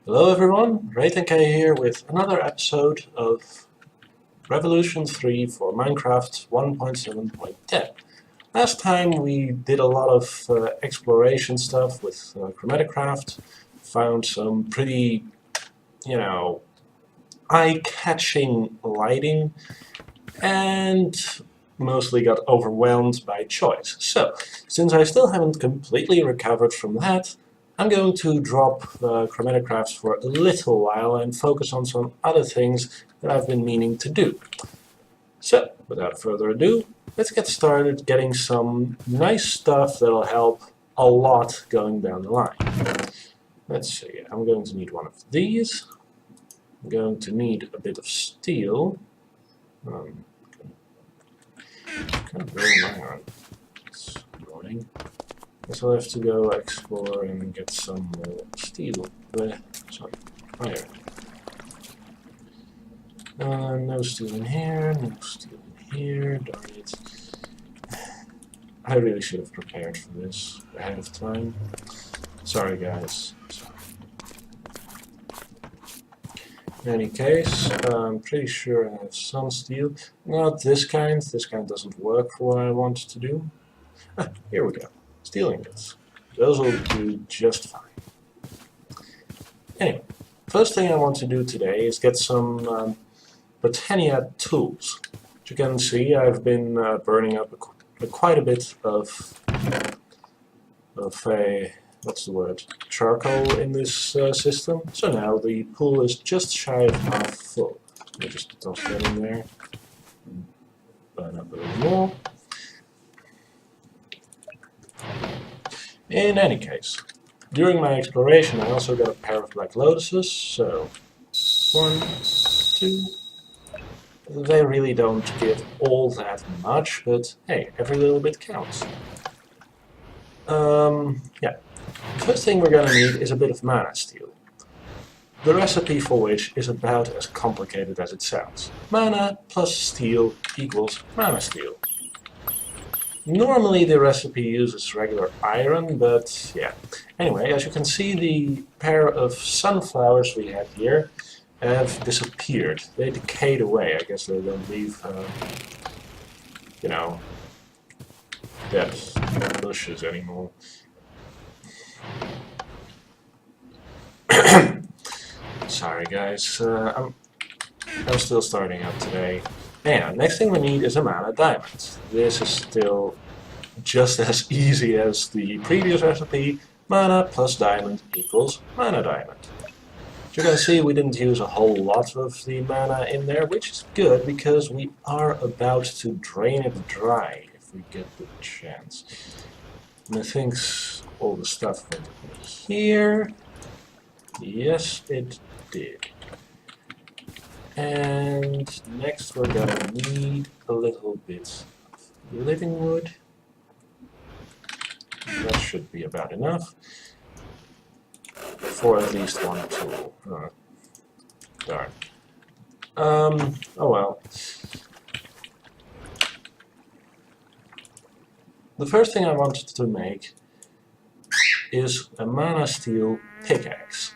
Hello everyone, RateNK here with another episode of Revolution 3 for Minecraft 1.7.10. Last time we did a lot of exploration stuff with Chromaticraft, found some pretty, eye-catching lighting, and mostly got overwhelmed by choice. So, since I still haven't completely recovered from that, I'm going to drop Chromaticrafts for a little while and focus on some other things that I've been meaning to do. So, without further ado, let's get started getting some nice stuff that'll help a lot going down the line. Let's see, I'm going to need one of these. I'm going to need a bit of steel. Kind of very minor. It's annoying. Guess I'll have to go explore and get some more steel. Sorry, iron. No steel in here, no steel in here, darn it. I really should have prepared for this ahead of time. Sorry guys. Sorry. In any case, I'm pretty sure I have some steel. Not this kind doesn't work for what I want to do. Ah, here we go. Steel ingots. Those will do just fine. Anyway, first thing I want to do today is get some Botania tools. As you can see, I've been burning up quite a bit of charcoal in this system. So now the pool is just shy of half full. Let me just toss that in there. Burn up a little more. In any case, during my exploration I also got a pair of black lotuses, so 1, 2. They really don't give all that much, but hey, every little bit counts. Yeah. First thing we're gonna need is a bit of mana steel. The recipe for which is about as complicated as it sounds. Mana plus steel equals mana steel. Normally the recipe uses regular iron, but yeah. Anyway, as you can see, the pair of sunflowers we had here have disappeared. They decayed away. I guess they don't leave, dead bushes anymore. Sorry guys, I'm still starting up today. And next thing we need is a mana diamond. This is still just as easy as the previous recipe. Mana plus diamond equals mana diamond. As you can see, we didn't use a whole lot of the mana in there, which is good because we are about to drain it dry if we get the chance. And I think all the stuff went in here. Yes, it did. And next we're gonna need a little bit of living wood. That should be about enough for at least one tool. Darn. Oh well. The first thing I wanted to make is a mana steel pickaxe.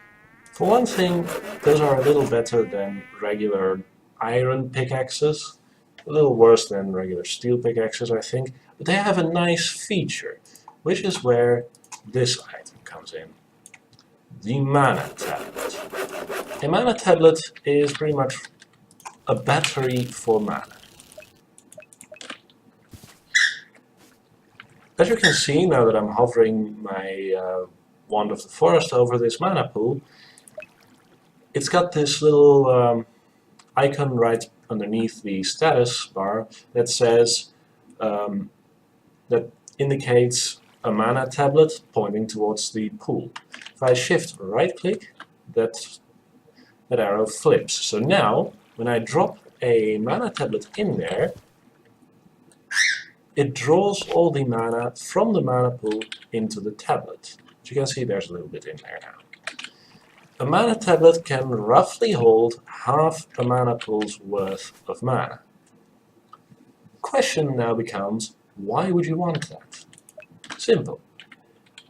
For one thing, those are a little better than regular iron pickaxes, a little worse than regular steel pickaxes, I think, but they have a nice feature, which is where this item comes in. The mana tablet. A mana tablet is pretty much a battery for mana. As you can see, now that I'm hovering my Wand of the Forest over this mana pool, it's got this little icon right underneath the status bar that says, that indicates a mana tablet pointing towards the pool. If I shift right click, that arrow flips. So now, when I drop a mana tablet in there, it draws all the mana from the mana pool into the tablet. As you can see, there's a little bit in there now. A mana tablet can roughly hold half a mana pool's worth of mana. The question now becomes, why would you want that? Simple.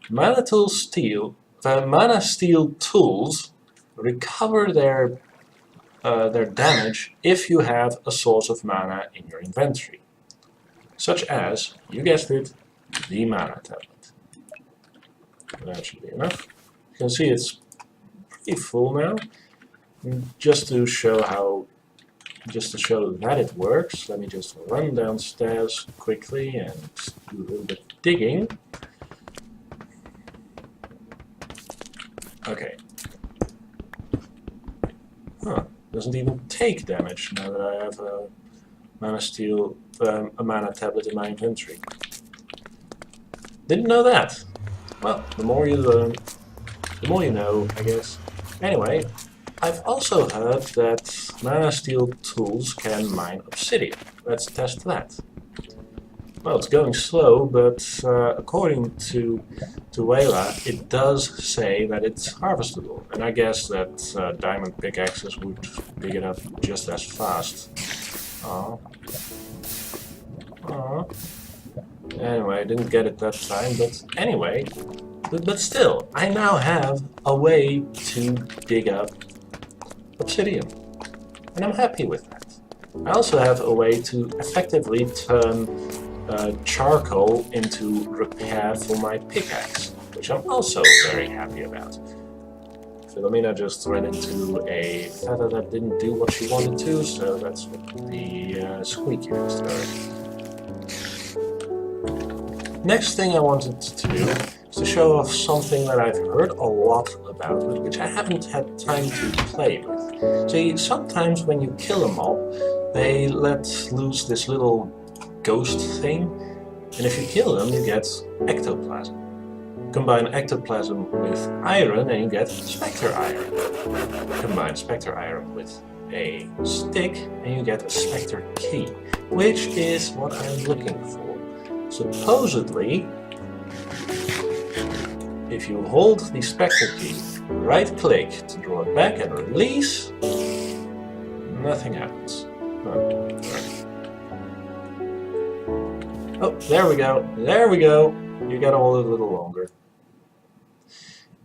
Mana steel tools recover their damage if you have a source of mana in your inventory. Such as, you guessed it, the mana tablet. That should be enough. You can see it's pretty full now. Just to show that it works, let me just run downstairs quickly and do a little bit of digging. Okay. Huh. Doesn't even take damage now that I have a mana tablet in my inventory. Didn't know that. Well, the more you learn, the more you know, I guess. Anyway, I've also heard that mana steel tools can mine obsidian. Let's test that. Well, it's going slow, but according to Wayla, it does say that it's harvestable, and I guess that diamond pickaxes would dig it up just as fast. Aww. Aww. Anyway, I didn't get it that time, but anyway, but still, I now have a way to dig up obsidian, and I'm happy with that. I also have a way to effectively turn charcoal into repair for my pickaxe, which I'm also very happy about. Philomena just ran into a feather that didn't do what she wanted to, so that's what the squeak used her. Next thing I wanted to do is to show off something that I've heard a lot about, but which I haven't had time to play with. See, sometimes when you kill a mob, they let loose this little ghost thing, and if you kill them, you get ectoplasm. Combine ectoplasm with iron and you get spectre iron. Combine spectre iron with a stick and you get a spectre key, which is what I'm looking for. Supposedly, if you hold the spectre key, right click to draw it back and release, nothing happens. Oh, there we go, there we go. You gotta hold it a little longer.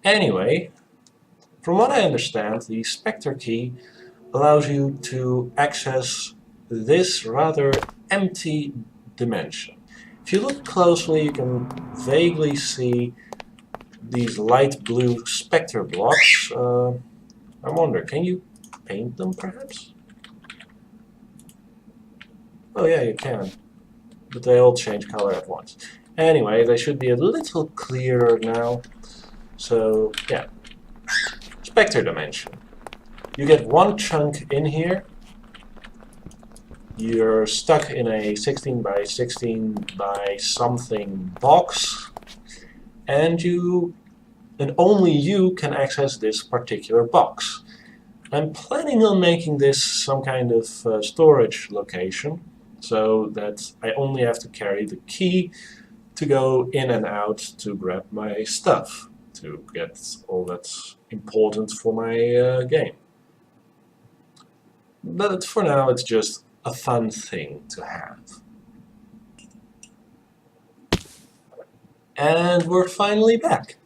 Anyway, from what I understand, the spectre key allows you to access this rather empty dimension. If you look closely, you can vaguely see these light blue spectre blocks. I wonder, can you paint them perhaps? Oh yeah, you can. But they all change color at once. Anyway, they should be a little clearer now. So, yeah. Spectre dimension. You get one chunk in here. You're stuck in a 16 by 16 by something box. And only you can access this particular box. I'm planning on making this some kind of storage location, so that I only have to carry the key to go in and out to grab my stuff, to get all that's important for my game. But for now, it's just a fun thing to have. And we're finally back.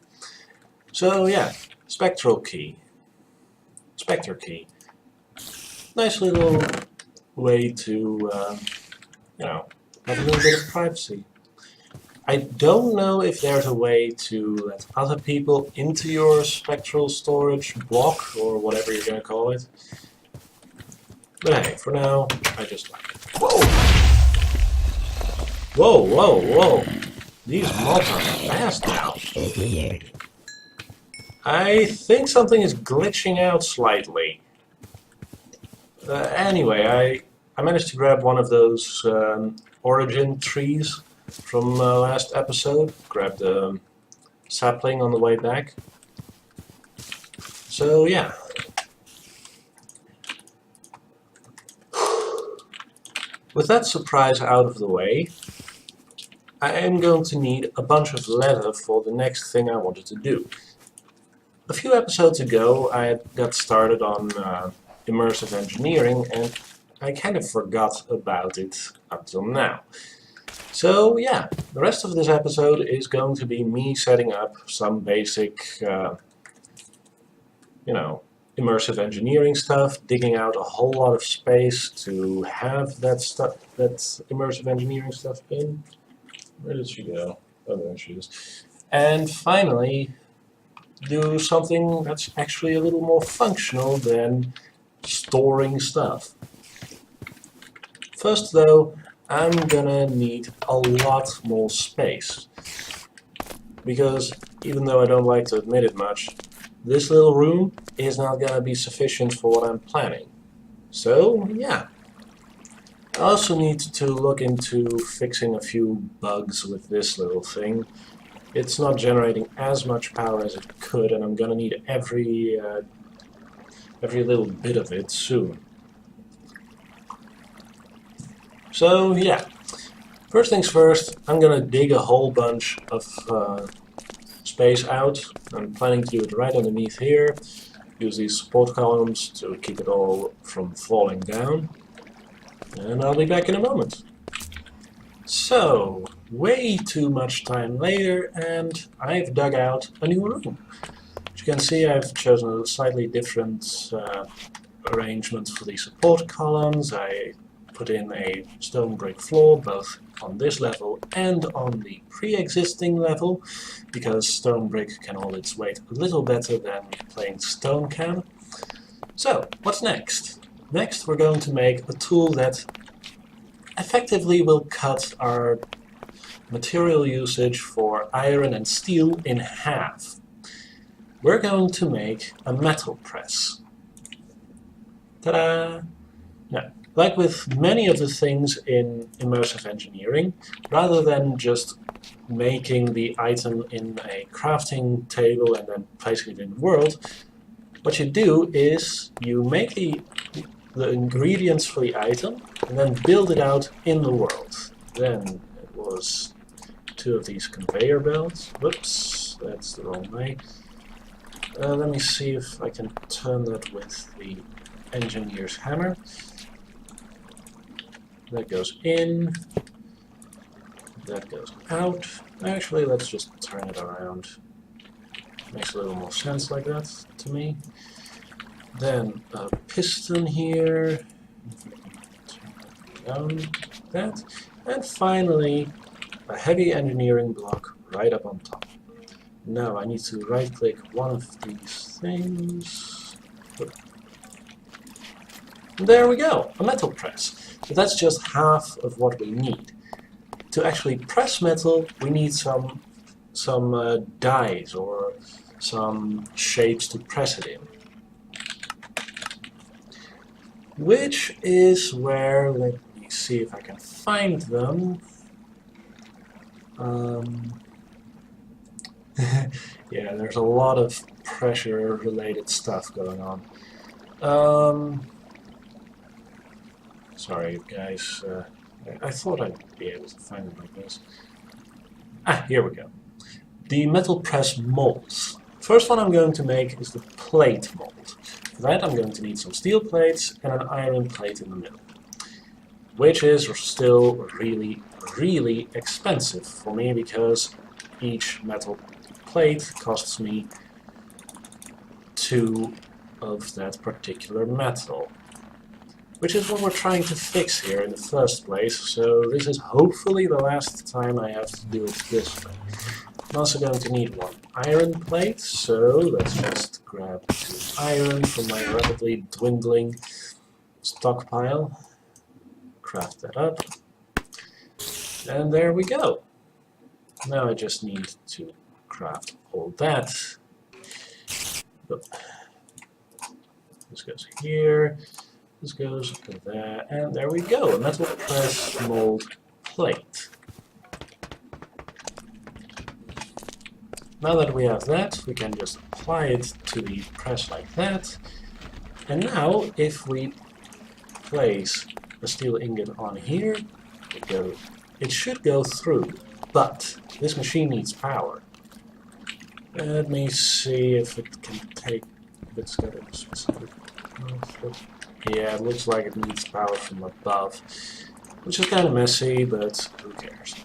So yeah, spectral key. Spectre key. Nice little way to, you know, have a little bit of privacy. I don't know if there's a way to let other people into your spectral storage block, or whatever you're going to call it. But hey, for now, I just like it. Whoa! Whoa, whoa, whoa! These mobs are fast now. I think something is glitching out slightly. Anyway, I managed to grab one of those origin trees from last episode. Grabbed the sapling on the way back. So yeah. With that surprise out of the way, I am going to need a bunch of leather for the next thing I wanted to do. A few episodes ago, I got started on immersive engineering, and I kind of forgot about it up till now. So yeah, the rest of this episode is going to be me setting up some basic, you know, immersive engineering stuff, digging out a whole lot of space to have that immersive engineering stuff in. Where did she go? Oh, there she is. And finally, do something that's actually a little more functional than storing stuff. First though, I'm gonna need a lot more space. Because even though I don't like to admit it much, this little room is not gonna be sufficient for what I'm planning. So, yeah. I also need to look into fixing a few bugs with this little thing. It's not generating as much power as it could, and I'm gonna need every little bit of it soon. So yeah, first things first, I'm gonna dig a whole bunch of space out. I'm planning to do it right underneath here. Use these support columns to keep it all from falling down. And I'll be back in a moment. So, way too much time later, and I've dug out a new room. As you can see, I've chosen a slightly different arrangement for the support columns. I put in a stone brick floor, both on this level and on the pre-existing level, because stone brick can hold its weight a little better than plain stone can. So, what's next? Next, we're going to make a tool that effectively will cut our material usage for iron and steel in half. We're going to make a metal press. Ta-da! Now, like with many of the things in immersive engineering, rather than just making the item in a crafting table and then placing it in the world, what you do is you make the ingredients for the item and then build it out in the world. Then it was two of these conveyor belts. Whoops, that's the wrong way. Let me see if I can turn that with the engineer's hammer. That goes in, that goes out. Actually, let's just turn it around. Makes a little more sense like that to me. Then a piston here, down that, and finally a heavy engineering block right up on top. Now I need to right-click one of these things. There we go, a metal press. But that's just half of what we need. To actually press metal, we need some dies or some shapes to press it in. Which is where, let me see if I can find them. Yeah, there's a lot of pressure-related stuff going on. Sorry, guys. I thought I'd be able to find them like this. Ah, here we go. The metal press molds. First one I'm going to make is the plate mold. For that I'm going to need some steel plates and an iron plate in the middle. Which is still really, really expensive for me because each metal plate costs me 2 of that particular metal. Which is what we're trying to fix here in the first place, so this is hopefully the last time I have to do it this way. I'm also going to need 1 iron plate, so let's just grab 2 iron from my rapidly dwindling stockpile. Craft that up. And there we go. Now I just need to craft all that. Oop. This goes here. This goes to there, and there we go, a metal press mold plate. Now that we have that, we can just apply it to the press like that. And now, if we place a steel ingot on here, it should go through, but this machine needs power. Let me see if it can take, if it's got a specific... Yeah, it looks like it needs power from above, which is kind of messy, but who cares.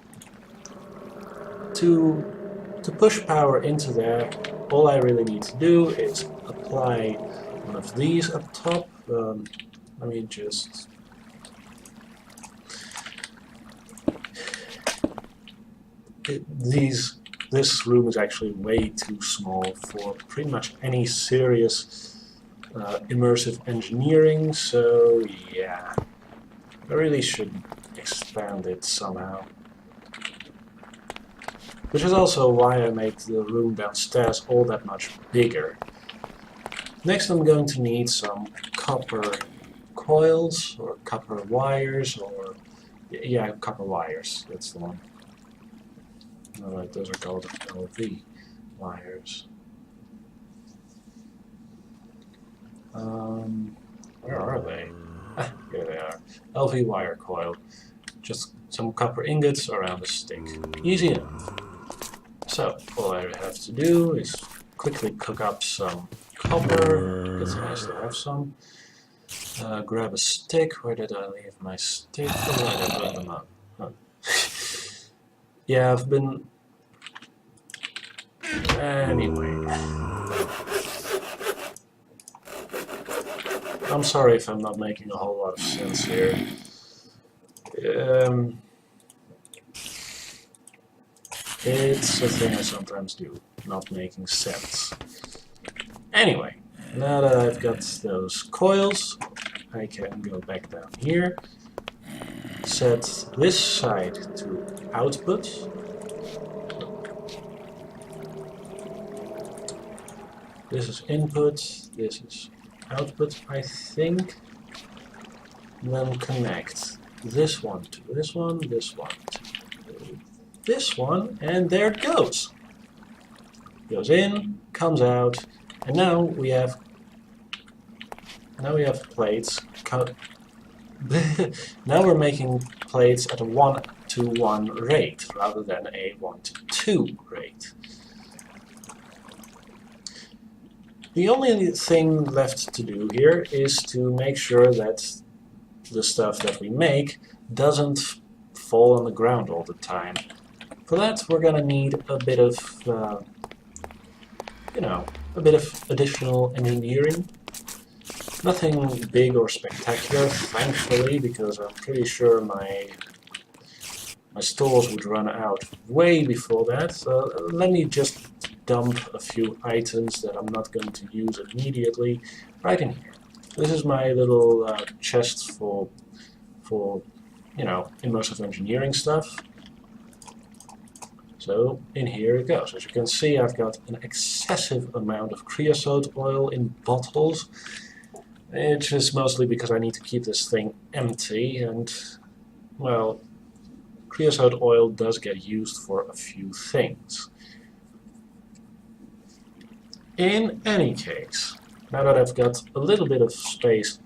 To push power into there, all I really need to do is apply one of these up top. Let me just... This room is actually way too small for pretty much any serious immersive engineering, so yeah, I really should expand it somehow. Which is also why I made the room downstairs all that much bigger. Next I'm going to need some copper coils, or copper wires, or... yeah, copper wires, that's the one. Alright, those are called LV wires. Where are they? Ah, here they are. LV wire coil. Just some copper ingots around a stick. Easy enough. So, all I have to do is quickly cook up some copper. It's nice to have some. Grab a stick. Where did I leave my stick? Oh, I didn't bring them up. Oh. Yeah, I've been... Anyway. I'm sorry if I'm not making a whole lot of sense here. It's a thing I sometimes do, not making sense. Anyway, now that I've got those coils, I can go back down here, set this side to output. This is input, this is output, I think. And then connect this one to this one, this one to this one, and there it goes. Goes in, comes out, and now we have plates. Now we're making plates at a 1-to-1 rate rather than a 1-to-2 rate. The only thing left to do here is to make sure that the stuff that we make doesn't fall on the ground all the time. For that, we're gonna need a bit of, you know, a bit of additional engineering. Nothing big or spectacular, thankfully, because I'm pretty sure my stores would run out way before that. So let me just dump a few items that I'm not going to use immediately right in here. This is my little chest for you know, immersive engineering stuff. So in here it goes. As you can see, I've got an excessive amount of creosote oil in bottles. It's just mostly because I need to keep this thing empty, and well, creosote oil does get used for a few things. In any case, now that I've got a little bit of space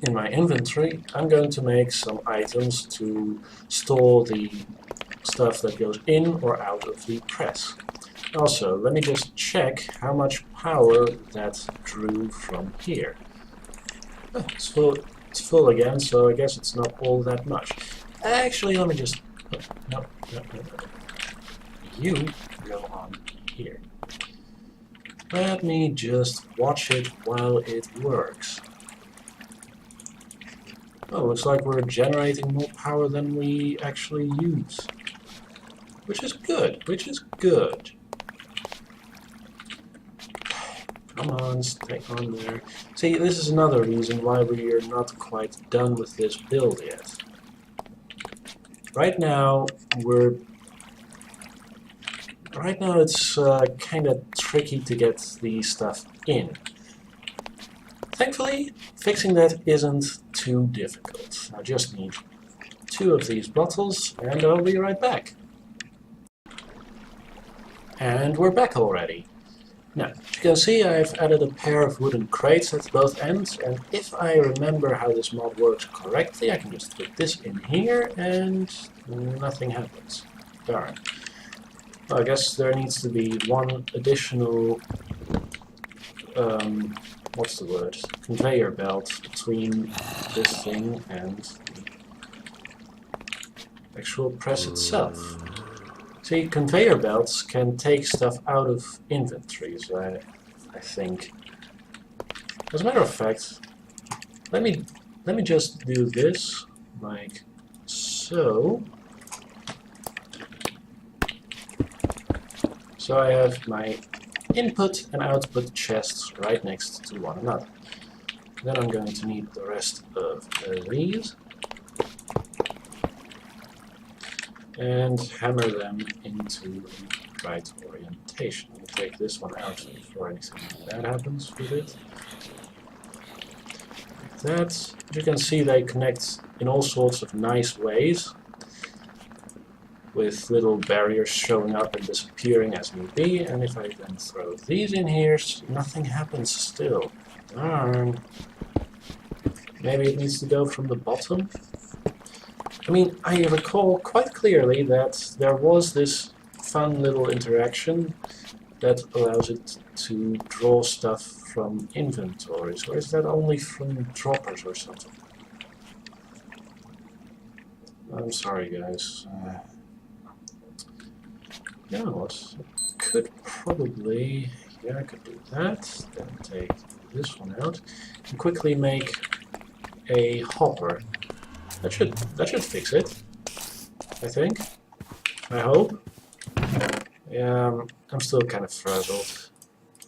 in my inventory, I'm going to make some items to store the stuff that goes in or out of the press. Also, let me just check how much power that drew from here. Oh, it's full again, so I guess it's not all that much. Actually, let me just... No. You go on here. Let me just watch it while it works. Oh, looks like we're generating more power than we actually use. Which is good, Come on, stay on there. See, this is another reason why we are not quite done with this build yet. Right now, it's kind of tricky to get the stuff in. Thankfully, fixing that isn't too difficult. I just need 2 of these bottles, and I'll be right back. And we're back already. Now, as you can see, I've added a pair of wooden crates at both ends, and if I remember how this mod works correctly, I can just put this in here, and nothing happens. Darn. Well, I guess there needs to be one additional, what's the word? Conveyor belt between this thing and the actual press itself. See, conveyor belts can take stuff out of inventories, I think. As a matter of fact, let me just do this like so. So I have my input and output chests right next to one another. Then I'm going to need the rest of these and hammer them into the right orientation. Let me take this one out before anything bad happens with it. Like that. As you can see, they connect in all sorts of nice ways, with little barriers showing up and disappearing as need be, and if I then throw these in here, nothing happens still. Darn. Maybe it needs to go from the bottom? I mean, I recall quite clearly that there was this fun little interaction that allows it to draw stuff from inventories, or is that only from droppers or something? I'm sorry, guys. You know what? I could probably... yeah, I could do that. Then take this one out and quickly make a hopper. That should fix it, I think. I hope. Yeah, I'm still kind of frazzled.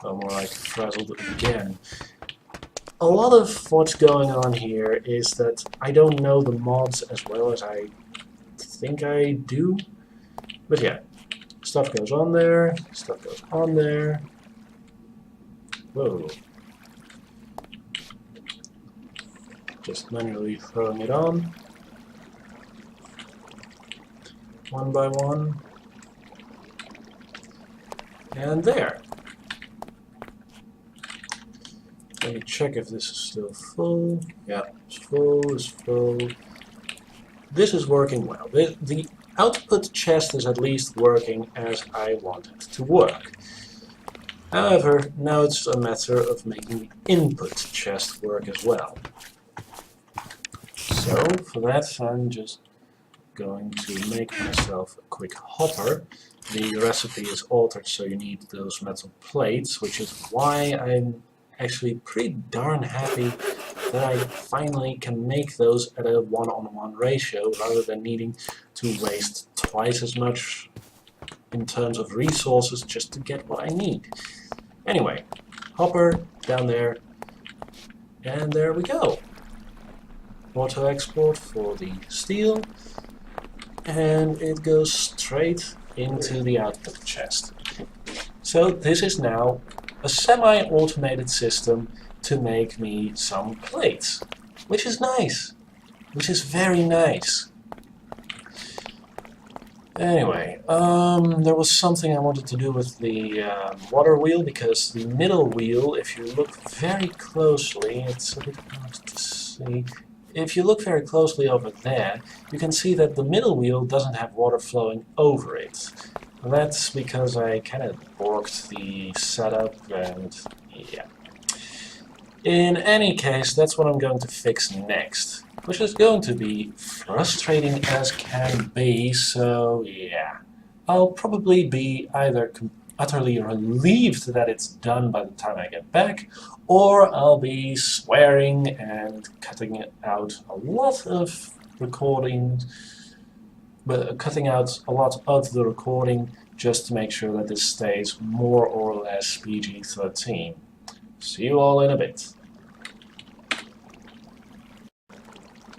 Well, more like frazzled again. A lot of what's going on here is that I don't know the mods as well as I think I do. But yeah, stuff goes on there, stuff goes on there. Whoa. Just manually throwing it on. One by one. And there. Let me check if this is still full. Yeah, it's full, it's full. This is working well. The output chest is at least working as I want it to work. However, now it's a matter of making the input chest work as well. So, for that, I'm just going to make myself a quick hopper. The recipe is altered, so you need those metal plates, which is why I'm actually pretty darn happy that I finally can make those at a one-on-one ratio, rather than needing to waste twice as much in terms of resources just to get what I need. Anyway, hopper down there, and there we go. Auto export for the steel, and it goes straight into the output chest. So this is now a semi-automated system to make me some plates, which is nice, which is very nice. Anyway, there was something I wanted to do with the water wheel, because the middle wheel, if you look very closely, it's a bit hard to see. If you look very closely over there, you can see that the middle wheel doesn't have water flowing over it. That's because I kind of borked the setup, and yeah. In any case, that's what I'm going to fix next, which is going to be frustrating as can be, so yeah. I'll probably be either utterly relieved that it's done by the time I get back, or I'll be swearing and cutting out a lot of recordings, but cutting out a lot of the recording just to make sure that this stays more or less PG-13. See you all in a bit.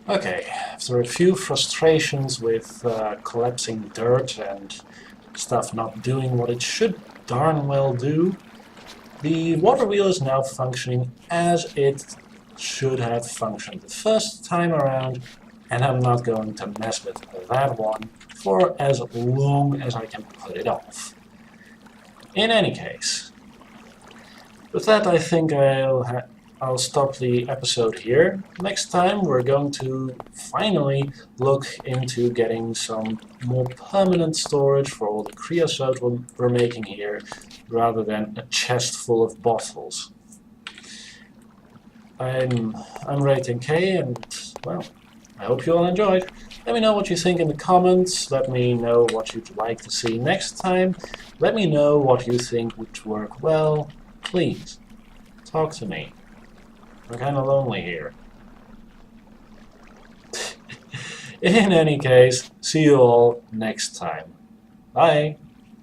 Okay, after a few frustrations with collapsing dirt and stuff not doing what it should darn well do, the water wheel is now functioning as it should have functioned the first time around, and I'm not going to mess with that one for as long as I can put it off. In any case, with that I think I'll stop the episode here. Next time we're going to finally look into getting some more permanent storage for all the creosote we're making here, rather than a chest full of bottles. I'm rating K, and well, I hope you all enjoyed. Let me know what you think in the comments. Let me know what you'd like to see next time. Let me know what you think would work well. Please, talk to me. I'm kind of lonely here. In any case, see you all next time. Bye!